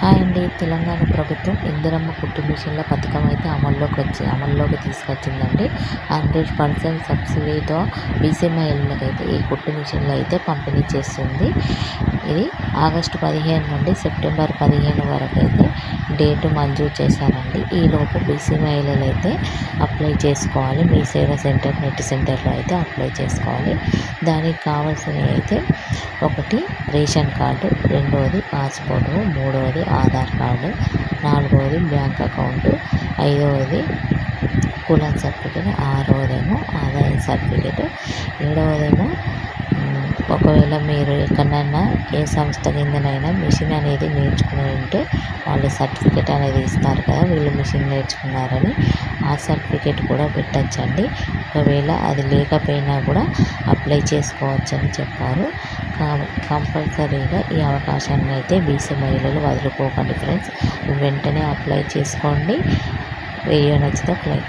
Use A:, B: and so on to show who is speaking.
A: Hi అండి. తెలంగాణ ప్రభుత్వం ఇందిరమ్మ కుట్టు మిషన్ల పథకం అయితే అమల్లోకి తీసుకొచ్చిందండి. 100% సబ్సిడీతో బీసీ మహిళలకైతే ఈ కుట్టు మిషన్లు అయితే పంపిణీ చేస్తుంది. ఇది ఆగస్టు 15 నుండి సెప్టెంబర్ 15 వరకు అయితే డేటు మంజూరు చేశారండి. ఈలోపు బీసీ మహిళలు అయితే అప్లై చేసుకోవాలి. మీ సేవా సెంటర్, నెట్ సెంటర్లో అయితే అప్లై చేసుకోవాలి. దానికి కావాల్సినవి అయితే 1 రేషన్ కార్డు, 2వది పాస్పోర్టు, 3వది ఆధార్ కార్డు, 4వది బ్యాంక్ అకౌంటు, 5వది కులం సర్టిఫికేట్, 6వదేమో ఆదాయ సర్టిఫికేట్, 7వదేమో ఒకవేళ మీరు ఎక్కడైనా ఏ సంస్థ కిందనైనా మిషన్ అనేది నేర్చుకుని ఉంటే వాళ్ళు సర్టిఫికేట్ అనేది ఇస్తారు కదా, వీళ్ళు మిషన్ నేర్చుకున్నారని. ఆ సర్టిఫికేట్ కూడా పెట్టచ్చండి. ఒకవేళ అది లేకపోయినా కూడా అప్లై చేసుకోవచ్చని చెప్పారు. కంపల్సరీగా ఈ అవకాశాన్ని అయితే బీసీ మహిళలు వదులుకోకండి ఫ్రెండ్స్. వెంటనే అప్లై చేసుకోండి. వీడియో నచ్చితే లైక్